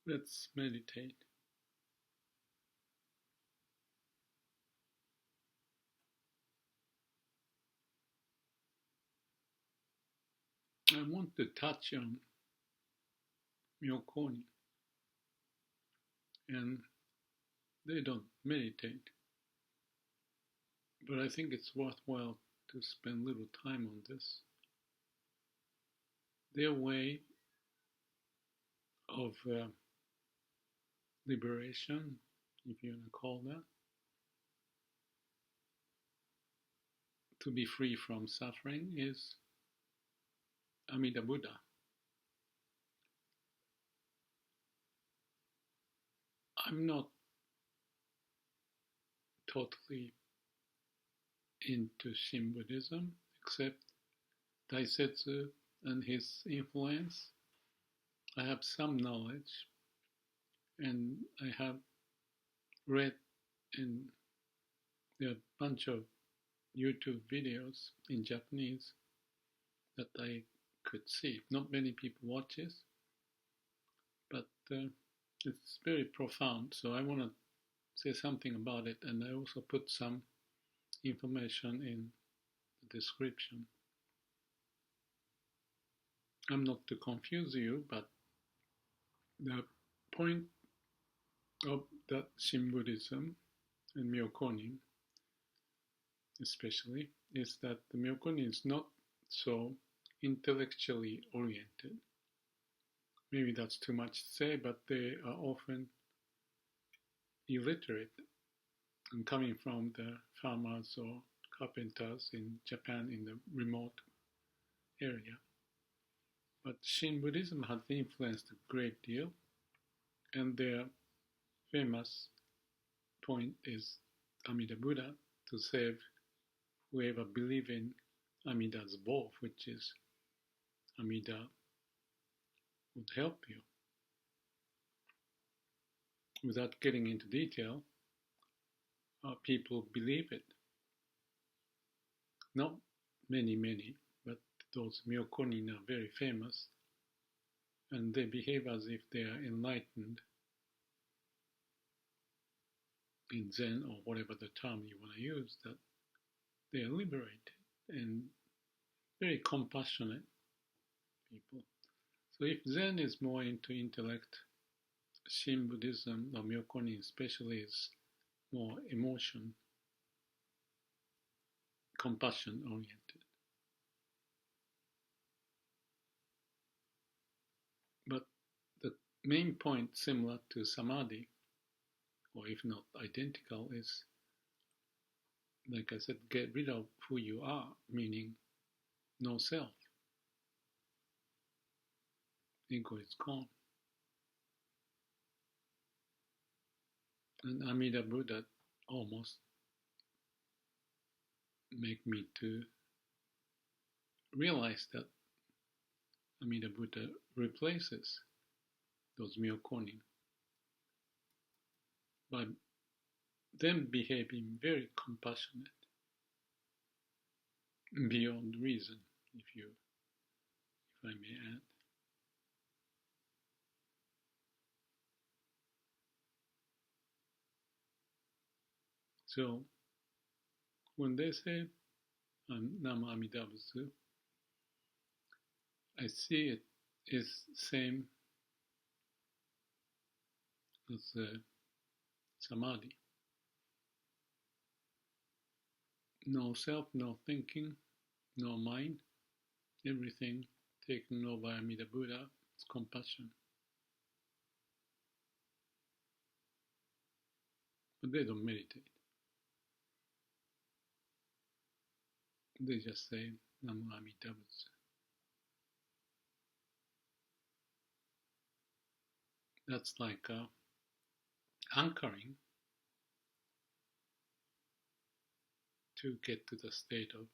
Let's meditate. I want to touch on Myokoni, and they don't meditate, but I think it's worthwhile to spend a little time on this. Their way of liberation, if you want to call that, to be free from suffering is Amida Buddha. I'm not totally into Shin Buddhism, except Daisetz and his influence. I have some knowledge, and I have read, and there are a bunch of YouTube videos in Japanese that I could see. Not many people watch it, but it's very profound. So I want to say something about it, and I also put some information in the description. I'm not to confuse you, but the point of that Shin Buddhism and Myokoni especially is that the Myokoni is not so intellectually oriented. Maybe that's too much to say, but they are often illiterate and coming from the farmers or carpenters in Japan in the remote area. But Shin Buddhism has influenced a great deal, and their famous point is Amida Buddha, to save whoever believes in Amida's bow, which is Amida would help you. Without getting into detail, people believe it. Not many, but those Myokoni are very famous, and they behave as if they are enlightened in Zen, or whatever the term you want to use, that they are liberated and very compassionate people. So if Zen is more into intellect, Shin Buddhism, or Myokoni especially, is more emotion, compassion oriented. But the main point, similar to Samadhi, or if not identical, is, like I said, get rid of who you are, meaning no self. Ego is gone. And Amida Buddha almost make me to realize that Amida Buddha replaces those Myokoni by them behaving very compassionate, beyond reason, if I may add. So when they say Namu Ami Dabutsu, I see it is same as Samadhi. No self, no thinking, no mind, everything taken over by Amida Buddha is compassion. But they don't meditate. They just say Namu Ami Dabutsu. That's like anchoring to get to the state of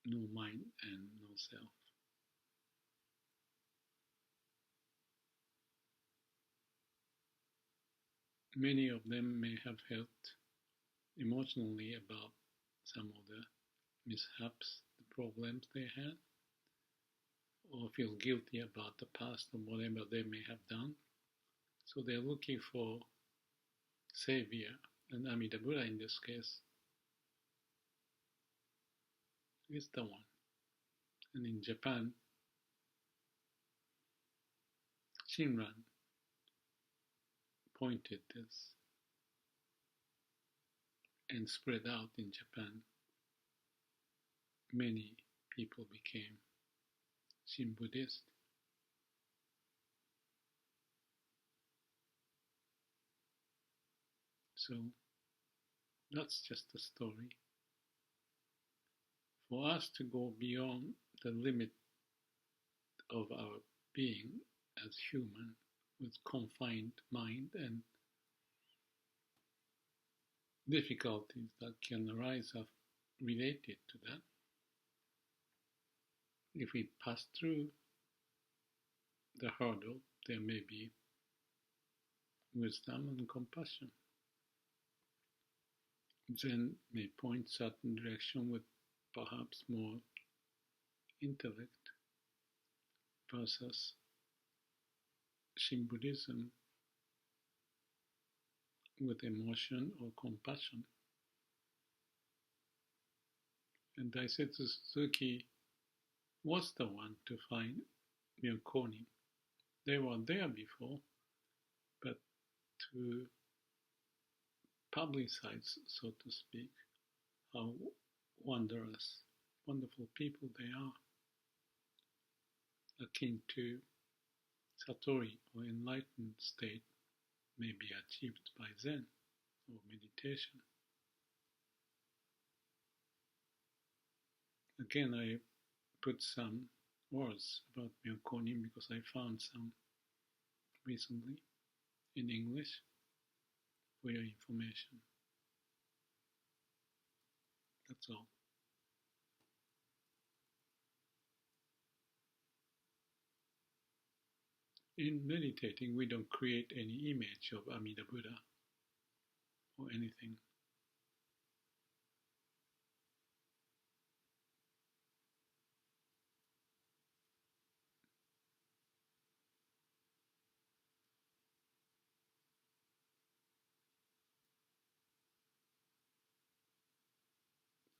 no mind and no self. Many of them may have felt emotionally about some of the mishaps, the problems they had, or feel guilty about the past or whatever they may have done. So they're looking for savior, and Amida Buddha in this case is the one. And in Japan, Shinran pointed this and spread out in Japan. Many people became Shin Buddhist. So that's just a story. For us to go beyond the limit of our being as human with confined mind and difficulties that can arise related to that, if we pass through the hurdle, there may be wisdom and compassion. Zen may point certain direction with perhaps more intellect versus Shin Buddhism with emotion or compassion. And Daisetz Suzuki was the one to find Myokonin. They were there before, but to publicize, so to speak, how wondrous, wonderful people they are, akin to Satori or enlightened state may be achieved by Zen or meditation. Again, I put some words about Myokonin because I found some recently in English for your information. That's all. In meditating, we don't create any image of Amida Buddha or anything.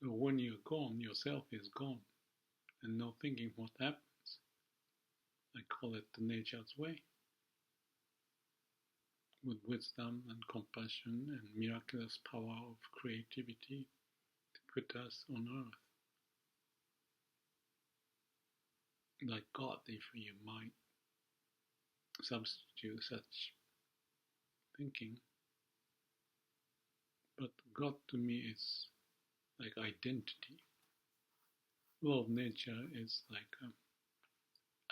So when you're gone, yourself is gone, and no thinking what happens. I call it the nature's way, with wisdom and compassion and miraculous power of creativity to put us on earth. Like God, if you might substitute such thinking. But God to me is like identity. Law of nature is like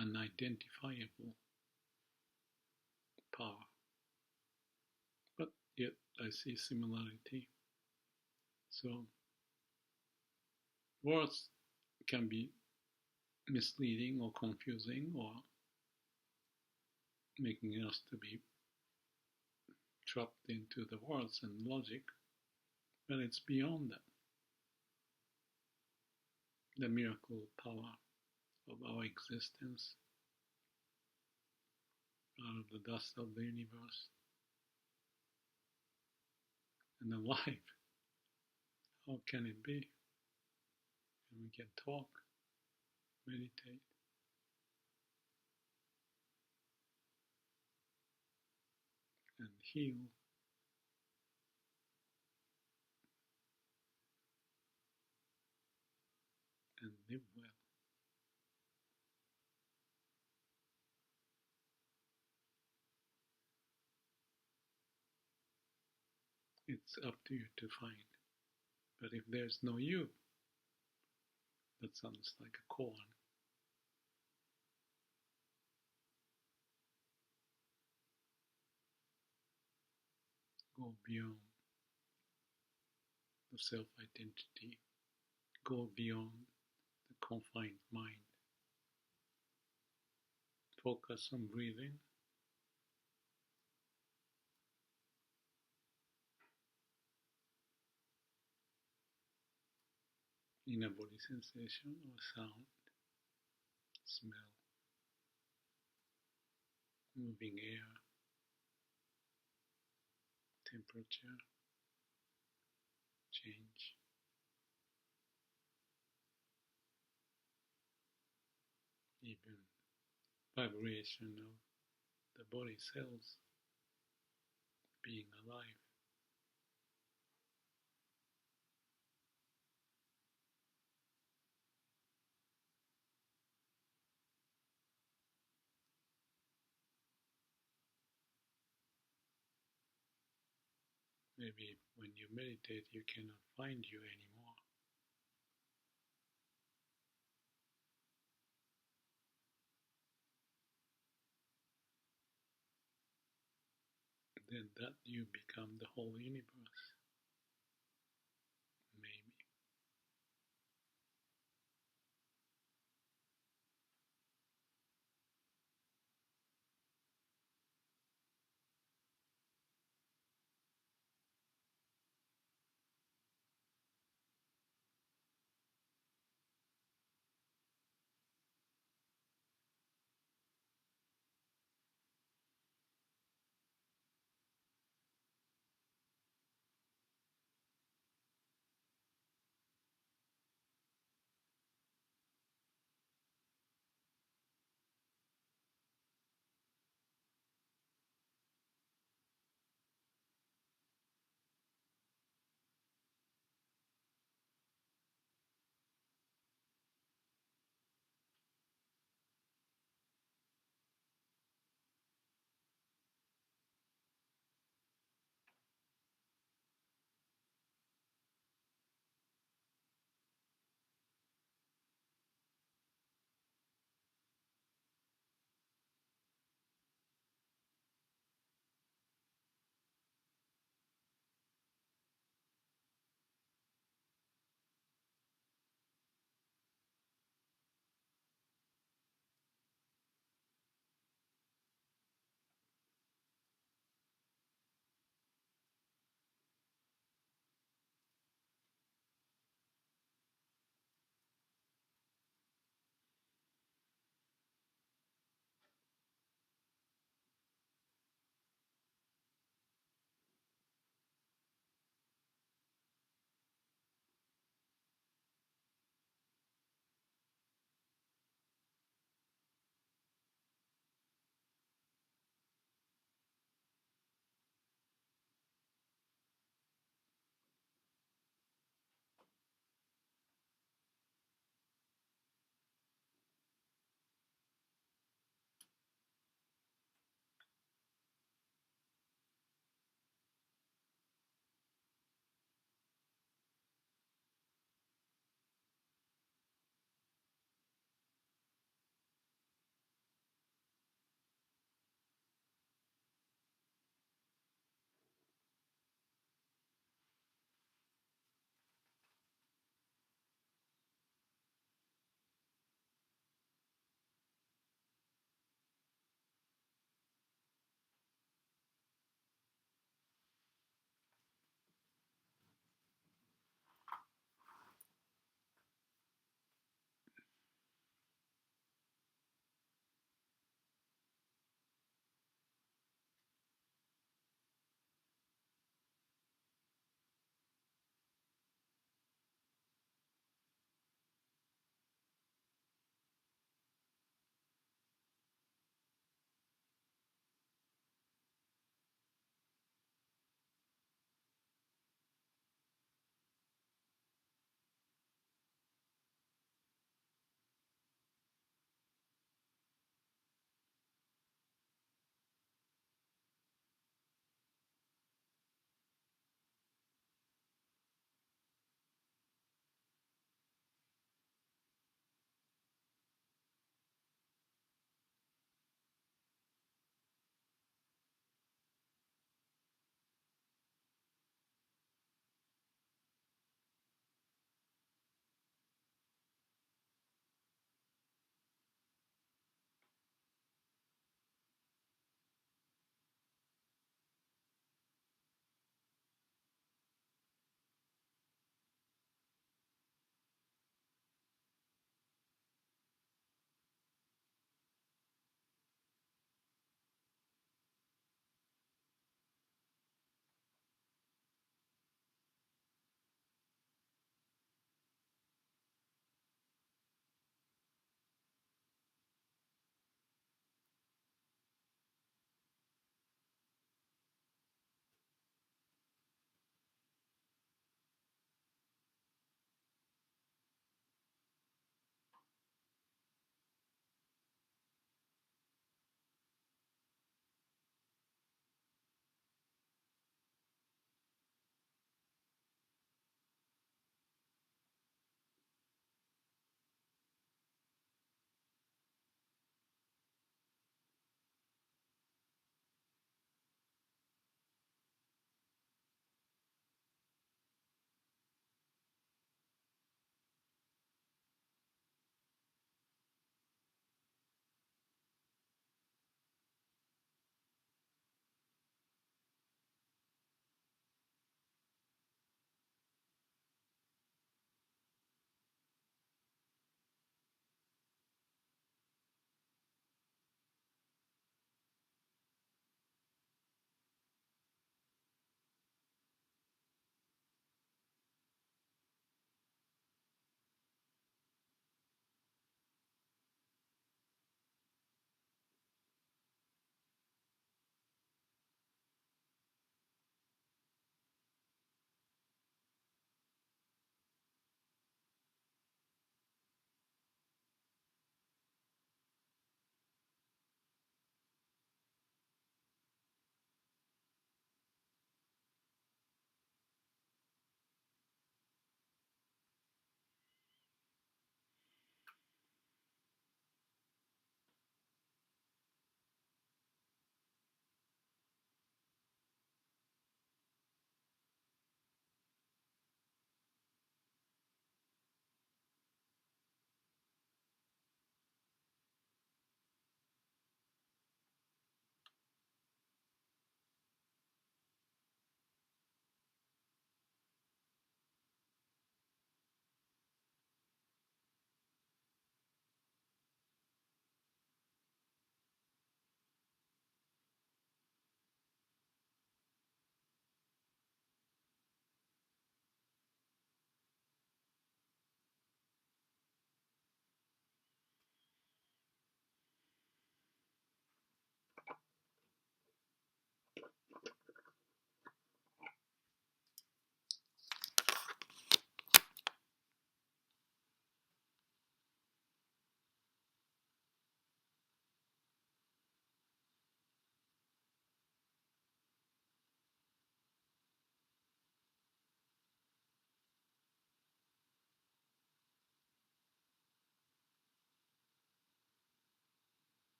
unidentifiable power. But yet I see similarity. So words can be misleading or confusing or making us to be trapped into the words and logic, but it's beyond that. The miracle power of our existence out of the dust of the universe and alive. How can it be? And we can talk, meditate, and heal. And live well. It's up to you to find. But if there's no you, that sounds like a koan. Go beyond the self-identity. Go beyond the confined mind. Focus on breathing. Inner body sensation or sound, smell. moving air, temperature change, even vibration of the body cells being alive. Maybe when you meditate you cannot find you anymore. Then that you become the whole universe. Maybe.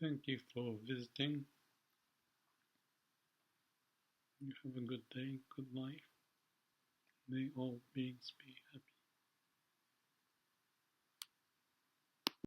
Thank you for visiting. You have a good day, good life. May all beings be happy.